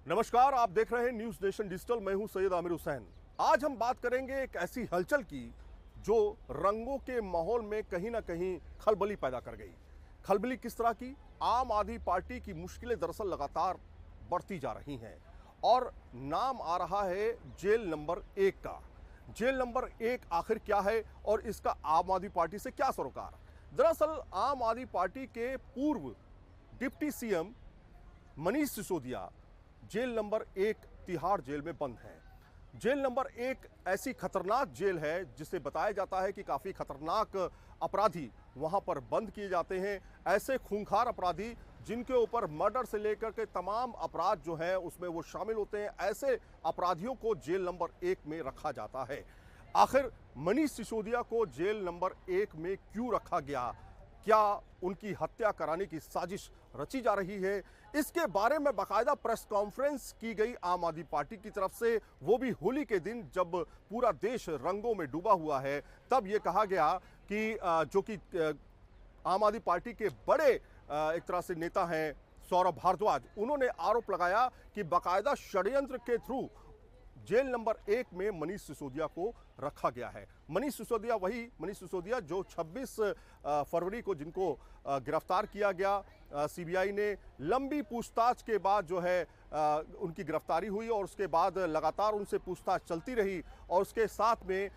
नमस्कार, आप देख रहे हैं न्यूज नेशन डिजिटल। मैं हूं सैयद आमिर हुसैन। आज हम बात करेंगे एक ऐसी हलचल की जो रंगों के माहौल में कहीं ना कहीं खलबली पैदा कर गई। खलबली किस तरह की? आम आदमी पार्टी की मुश्किलें दरअसल लगातार बढ़ती जा रही हैं और नाम आ रहा है जेल नंबर 1 का। जेल नंबर 1 आखिर क्या है और इसका आम आदमी पार्टी से क्या सरोकार? दरअसल आम आदमी पार्टी के पूर्व deputy CM Manish Sisodia jail number 1 Tihar jail में बंद है। जेल नंबर 1 ऐसी खतरनाक जेल है जिसे बताया जाता है कि काफ़ी खतरनाक अपराधी वहां पर बंद किए जाते हैं। ऐसे खूंखार अपराधी जिनके ऊपर मर्डर से लेकर के तमाम अपराध जो हैं उसमें वो शामिल होते हैं, ऐसे अपराधियों को जेल नंबर 1 में रखा जाता है। आखिर मनीष सिसोदिया को जेल नंबर 1 में क्यों रखा गया? क्या उनकी हत्या कराने की साजिश रची जा रही है? इसके बारे में बाकायदा प्रेस कॉन्फ्रेंस की गई आम आदमी पार्टी की तरफ से, वो भी होली के दिन जब पूरा देश रंगों में डूबा हुआ है। तब ये कहा गया कि जो कि आम आदमी पार्टी के बड़े एक तरह से नेता हैं सौरभ भारद्वाज, उन्होंने आरोप लगाया कि बाकायदा षड्यंत्र के थ्रू जेल नंबर 1 में मनीष सिसोदिया को रखा गया है। मनीष सिसोदिया जो 26 फरवरी को जिनको गिरफ्तार किया गया, सीबीआई ने लंबी पूछताछ के बाद जो है उनकी गिरफ्तारी हुई और उसके बाद लगातार उनसे पूछताछ चलती रही और उसके साथ में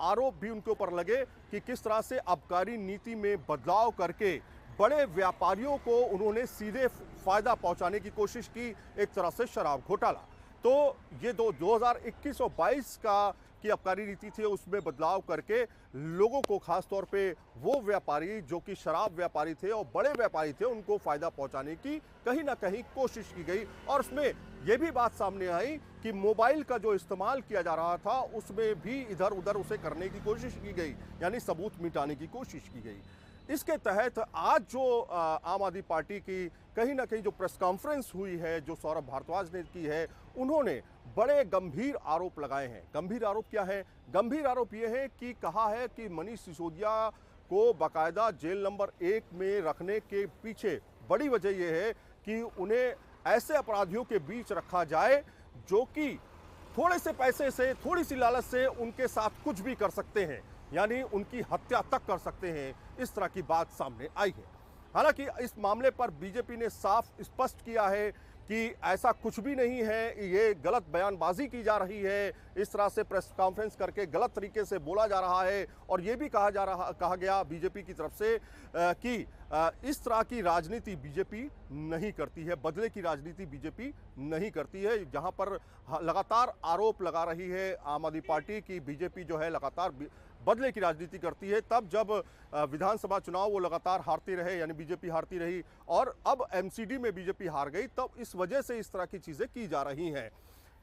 आरोप भी उनके ऊपर लगे कि किस तरह से आबकारी नीति में बदलाव करके बड़े व्यापारियों को उन्होंने सीधे फायदा पहुंचाने की कोशिश की, एक तरह से शराब घोटाला। तो ये 2021 और 22 की आबकारी नीति थी, उसमें बदलाव करके लोगों को, खास तौर पे वो व्यापारी जो कि शराब व्यापारी थे और बड़े व्यापारी थे, उनको फायदा पहुंचाने की कहीं ना कहीं कोशिश की गई। और उसमें ये भी बात सामने आई कि मोबाइल का जो इस्तेमाल किया जा रहा था उसमें भी इधर उधर उसे करने की कोशिश की गई, यानी सबूत मिटाने की कोशिश की गई। इसके तहत आज जो आम आदमी पार्टी की कहीं ना कहीं जो प्रेस कॉन्फ्रेंस हुई है, जो सौरभ भारद्वाज ने की है, उन्होंने बड़े गंभीर आरोप लगाए हैं। गंभीर आरोप क्या है? गंभीर आरोप ये है कि कहा है कि मनीष सिसोदिया को बाकायदा जेल नंबर 1 में रखने के पीछे बड़ी वजह यह है कि उन्हें ऐसे अपराधियों के बीच रखा जाए जो कि थोड़े से पैसे से, थोड़ी सी लालच से उनके साथ कुछ भी कर सकते हैं, यानी उनकी हत्या तक कर सकते हैं। इस तरह की बात सामने आई है। हालांकि इस मामले पर बीजेपी ने साफ स्पष्ट किया है कि ऐसा कुछ भी नहीं है, ये गलत बयानबाजी की जा रही है, इस तरह से प्रेस कॉन्फ्रेंस करके गलत तरीके से बोला जा रहा है। और ये भी कहा गया बीजेपी की तरफ से कि इस तरह की राजनीति बीजेपी नहीं करती है, बदले की राजनीति बीजेपी नहीं करती है। जहां पर लगातार आरोप लगा रही है आम आदमी पार्टी की बीजेपी जो है लगातार बदले की राजनीति करती है, तब जब विधानसभा चुनाव वो लगातार हारती रहे, यानी बीजेपी हारती रही, और अब एमसीडी में बीजेपी हार गई, तब इस वजह से इस तरह की चीजें की जा रही हैं।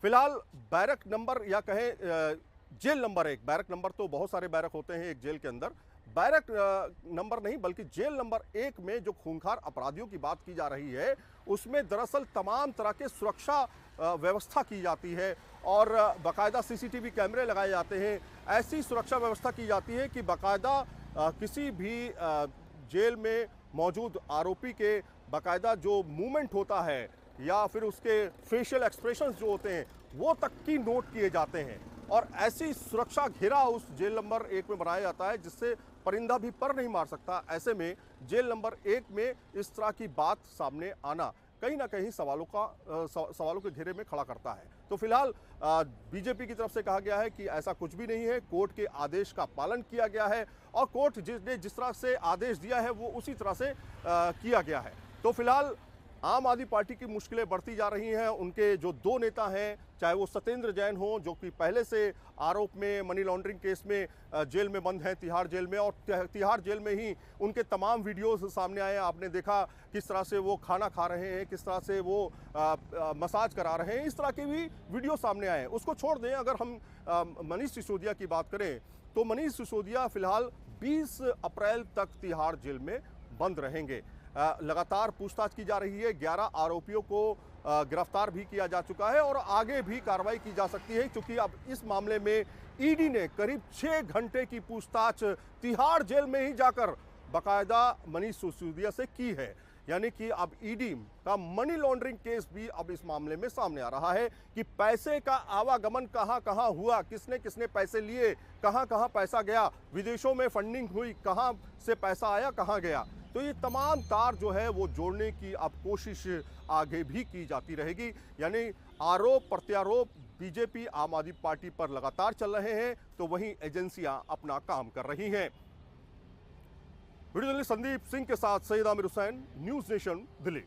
फिलहाल बैरक नंबर, या कहें जेल नंबर 1, बैरक नंबर तो बहुत सारे बैरक होते हैं एक जेल के अंदर, बैरक नंबर नहीं बल्कि जेल नंबर 1 में जो खूंखार अपराधियों की बात की जा रही है, उसमें दरअसल तमाम तरह के सुरक्षा व्यवस्था की जाती है और बाकायदा सीसीटीवी कैमरे लगाए जाते हैं। ऐसी सुरक्षा व्यवस्था की जाती है कि बाकायदा किसी भी जेल में मौजूद आरोपी के बाकायदा जो मूवमेंट होता है या फिर उसके फेशियल एक्सप्रेशंस जो होते हैं वो तक की नोट किए जाते हैं। और ऐसी सुरक्षा घेरा उस जेल नंबर 1 में बनाया जाता है जिससे परिंदा भी पर नहीं मार सकता। ऐसे में जेल नंबर 1 में इस तरह की बात सामने आना कहीं ना कहीं सवालों के घेरे में खड़ा करता है। तो फिलहाल बीजेपी की तरफ से कहा गया है कि ऐसा कुछ भी नहीं है, कोर्ट के आदेश का पालन किया गया है और कोर्ट जिसने जिस तरह से आदेश दिया है वो उसी तरह से किया गया है। तो फिलहाल आम आदमी पार्टी की मुश्किलें बढ़ती जा रही हैं। उनके जो 2 नेता हैं, चाहे वो सत्येंद्र जैन हो जो कि पहले से आरोप में मनी लॉन्ड्रिंग केस में जेल में बंद हैं, तिहाड़ जेल में, और तिहाड़ जेल में ही उनके तमाम वीडियोस सामने आए। आपने देखा किस तरह से वो खाना खा रहे हैं, किस तरह से वो मसाज करा रहे हैं, इस तरह के भी वीडियो सामने आए। उसको छोड़ दें, अगर हम मनीष सिसोदिया की बात करें तो मनीष सिसोदिया फिलहाल 20 अप्रैल तक तिहाड़ जेल में बंद रहेंगे। लगातार पूछताछ की जा रही है। 11 आरोपियों को गिरफ्तार भी किया जा चुका है और आगे भी कार्रवाई की जा सकती है, क्योंकि अब इस मामले में ईडी ने करीब 6 घंटे की पूछताछ तिहाड़ जेल में ही जाकर बाकायदा मनीष सिसोदिया से की है। यानी कि अब ईडी का मनी लॉन्ड्रिंग केस भी अब इस मामले में सामने आ रहा है कि पैसे का आवागमन कहां कहां हुआ, किसने किसने पैसे लिए, कहां कहां पैसा गया, विदेशों में फंडिंग हुई, कहां से पैसा आया, कहां गया। तो ये तमाम तार जो है वो जोड़ने की अब कोशिश आगे भी की जाती रहेगी। यानी आरोप प्रत्यारोप बीजेपी आम आदमी पार्टी पर लगातार चल रहे हैं, तो वहीं एजेंसियां अपना काम कर रही हैं। वीडियो जर्नलिस्ट संदीप सिंह के साथ सैयद आमिर हुसैन, न्यूज़ नेशन, दिल्ली।